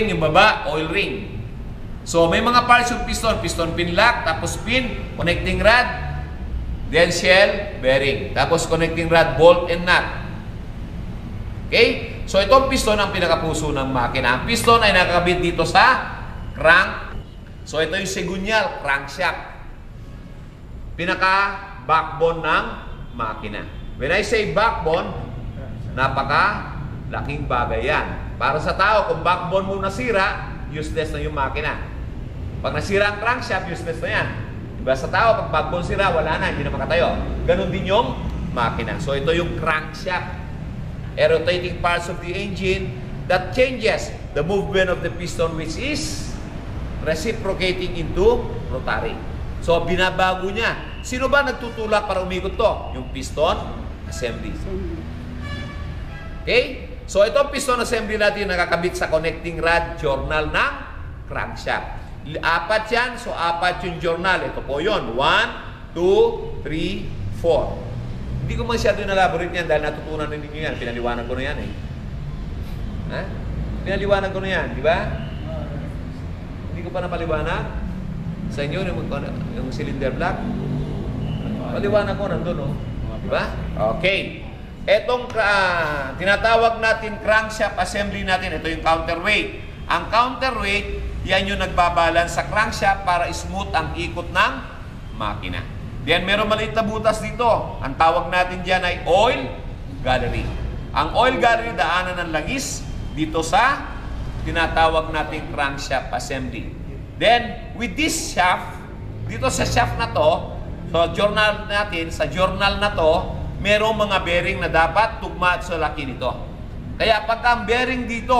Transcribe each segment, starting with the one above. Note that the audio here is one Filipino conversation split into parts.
Yung baba, oil ring. So, may mga parts yung piston. Piston pin lock, tapos pin, connecting rod, then shell, bearing. Tapos connecting rod, bolt and nut. Okay? So, itong piston ang pinakapuso ng makina. Ang piston ay nakakabit dito sa crank. So, ito yung segunyal, crankshaft. Pinaka-backbone ng makina. When I say backbone, napaka-laking bagay yan. Para sa tao, kung backbone mo nasira, useless na yung makina. Pag nasira ang crankshaft, useless na yan. Diba sa tao, pag backbone sira, wala na, hindi na makatayo. Ganon din yung makina. So ito yung crankshaft. A rotating parts of the engine that changes the movement of the piston, which is reciprocating into rotary. So binabago niya. Sino ba nagtutulak para umikot to? Yung piston assembly. Okay? So, itong piston assembly natin nakakabit sa connecting rod journal ng crankshaft. 4 yan. So, 4 yung journal. Ito po yun. 1, 2, 3, 4. Hindi ko masyado na-elaborate yan dahil natutunan na ninyo yan. Pinaliwanag ko na yan eh. Ha? Pinaliwanag ko na yan. Di ba? Hindi ko pa napaliwanag. Sa inyo, yung cylinder block. Paliwanag ko nandun, no? Di ba? Okay. Etong tinatawag natin crankshaft assembly natin, ito yung counterweight. Ang counterweight, yan yung nagbabalance sa crankshaft para smooth ang ikot ng makina. Then meron maliit na butas dito. Ang tawag natin dyan ay oil gallery. Ang oil gallery, daanan ng langis dito sa tinatawag natin crankshaft assembly. Then, with this shaft, dito sa shaft na to, so journal natin, sa journal na to, merong mga bearing na dapat tugma sa laki nito. Kaya pagka ang bearing dito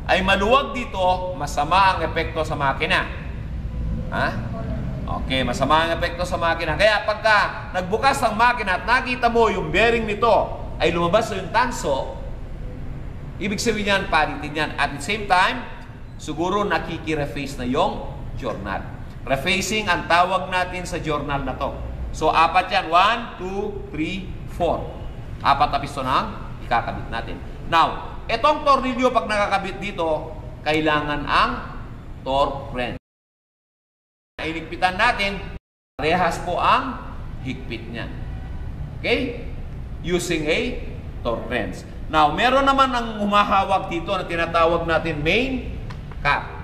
ay maluwag dito, masama ang epekto sa makina. Ha? Okay, masama ang epekto sa makina. Kaya pagka nagbukas ang makina at nakita mo yung bearing nito ay lumabas sa yung tanso, ibig sabihin yan, palitin yan. At the same time, siguro nakiki-reface na yung journal. Refacing ang tawag natin sa journal na to. So, 4 yan. 1, 2, 3, 4. 4 na piston ang ikakabit natin. Now, itong tornilyo pag nakakabit dito, kailangan ang torque wrench. Iligpitan natin, parehas po ang higpit niya. Okay? Using a torque wrench. Now, meron naman ang humahawak dito na tinatawag natin main cap.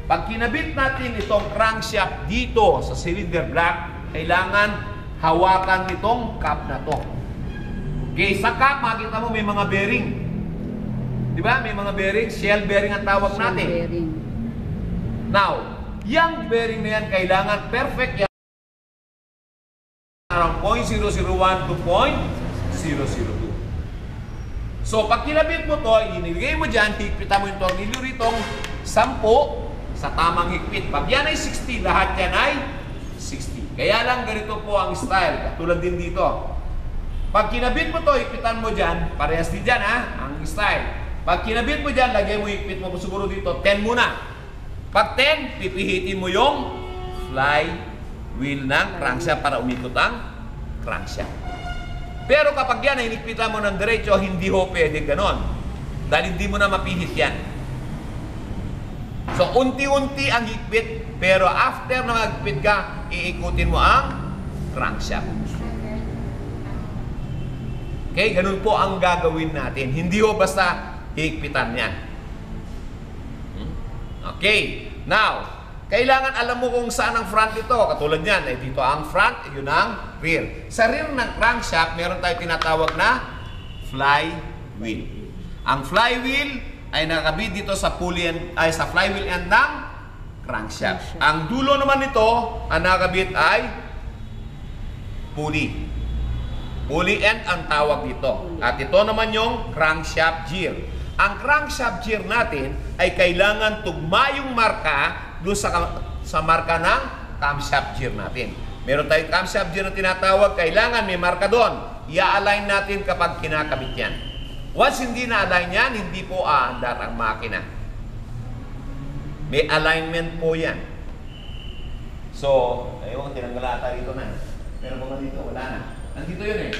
Pag kinabit natin itong crankshaft dito sa cylinder block, kailangan hawakan nitong cap na to. Okay, sa cap, makita mo may mga bearing. Di ba? May mga bearing. Shell bearing ang tawag natin. Bearing. Now, yung bearing na yan, kailangan perfect yan. Around 0.001 to 0.002. So, pag kinabit mo to, inilagay mo dyan, higpitan mo yung tornilyo ritong 10 sa tamang higpit. Pag yan ay 60, lahat yan ay 60. Kaya lang ganito po ang style. Katulad din dito. Pag kinabit mo to, higpitan mo dyan, parehas din dyan ha, ang style. Pag kinabit mo dyan, lagay mo higpit mo siguro dito, 10 muna. Pag 10, pipihitin mo yung flywheel ng crankshaft para umikot ang crankshaft. Pero kapag yan ay higpitan mo ng diretso, hindi ho pwede ganon. Dahil hindi mo na mapihit yan. So, unti-unti ang higpit, pero after na magpit ka, iikutin mo ang crankshaft. Okay, ganun po ang gagawin natin. Hindi ho basta higpitan yan. Okay, now, kailangan alam mo kung saan ang front ito. Katulad yan, eh, dito ang front, yun ang rear. Sa rear ng crankshaft, meron tayo tinatawag na flywheel. Ang flywheel ay nakakabit dito sa pulley ay sa flywheel end ng crankshaft. Ang dulo naman nito, ang nakakabit ay pulley. Pulley end ang tawag dito. At ito naman yung crankshaft gear. Ang crankshaft gear natin ay kailangan tugma yung marka doon sa marka ng camshaft gear natin. Meron tayong camshaft gear na tinatawag, kailangan may marka doon. I-align natin kapag kinakabit yan. Once hindi na-align yan, hindi po aandar ang makina. May alignment po yan. So, ayun, tinanggal ata rito na. Meron pa ba dito? Wala na. Nandito yun eh.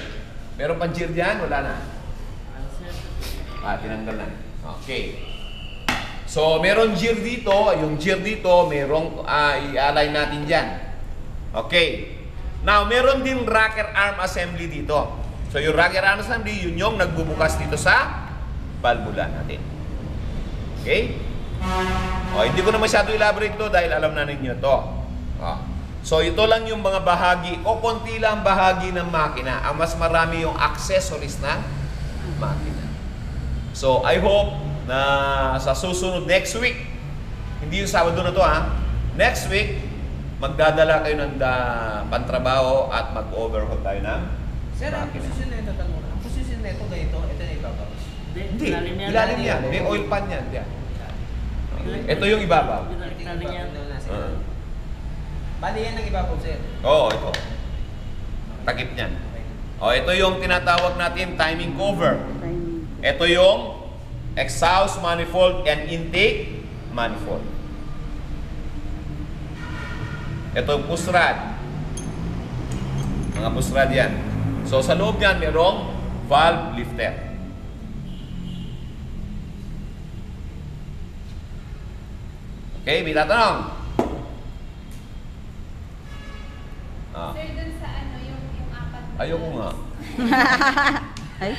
Meron pang gear dyan? Wala na. Tinanggal na. Okay. So, meron gear dito. Yung gear dito, merong i-align natin dyan. Okay. Now, meron din rocker arm assembly dito. So, yung rocker arm assembly, yun yung nagbubukas dito sa valvula natin. Okay? Hindi ko na masyado elaborate ito dahil alam na ninyo ito. So, ito lang yung mga bahagi o konti lang bahagi ng makina. Ang mas marami yung accessories ng makina. So, I hope na sa susunod next week, hindi yung Sabado na to next week, magdadala kayo ng pantrabaho at mag-overhaul tayo ng Sir, ang makina. posisyon na ito, tanong na. Ang posisyon na ito ganito, ito na ibabaw. Hindi, ilalim yan. May oil pan yan. Ito yung ibabaw. Bali yan ang ibabaw, sir. Oo, ito. Takip niyan. Ito yung tinatawag natin timing cover. Ito yung exhaust manifold and intake manifold. Ito yung push rod. Mga push rod yan. So sa loob niyan, merong valve lifter. Okay, may tatanong? Sir, dun sa ano, yung apat na... Ayoko nga. Ay,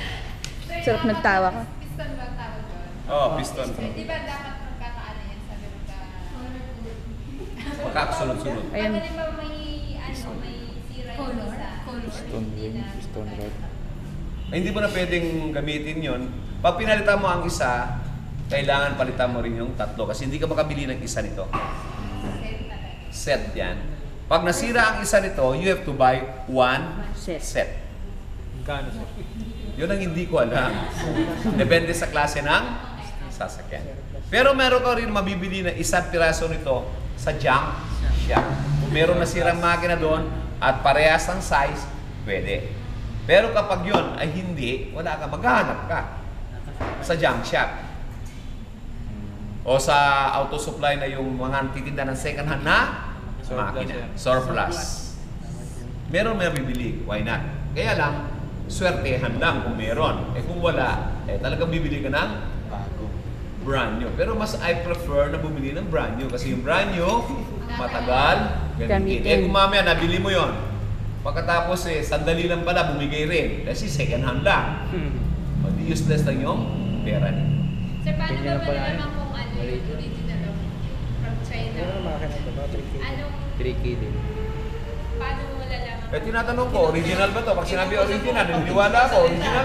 Sir, sarap yung nagtawa ka. Piston ba ang tawag doon? Piston. Sir, di ba dapat magkakaano yan? Sabi magka... Magkakasunod-sunod. Ayun. Pag halimbawa may sira yung isa. Piston ring, piston rod. Hindi mo na pwedeng gamitin yon. Pag pinalitan mo ang isa, kailangan palitan mo rin yung tatlo kasi hindi ka makabili ng isa nito. Set yan. Pag nasira ang isa nito, you have to buy one set. Gano'n, sir? Yun ang hindi ko alam. Depende sa klase ng sasakyan. Pero meron ka rin mabibili na isang piraso nito sa junk shop. Kung meron nasirang makina doon at parehas ang size, pwede. Pero kapag yun ay hindi, wala ka, maghahanap ka sa junk shop. O sa auto supply na yung mga titinda ng second hand na makina. Surplus. Meron may bibili. Why not? Kaya lang, swertehan lang kung meron. Kung wala, talagang bibili ka ng Bago. brand new. Pero mas I prefer na bumili ng brand new kasi yung brand new, matagal gamitin. Kung mamaya nabili mo yon, pagkatapos sandali lang pala bumigay rin kasi second hand lang. Hindi useless lang yung pera niya. Sir, paano Ganyan ba na pala malalaman kung ano yung original from China? Ano naman makina ito? 3K. Anong, 3K din. paano mo malalaman? Tinatanong ko, original ba to? Pag sinabi original, niniwala ako, original.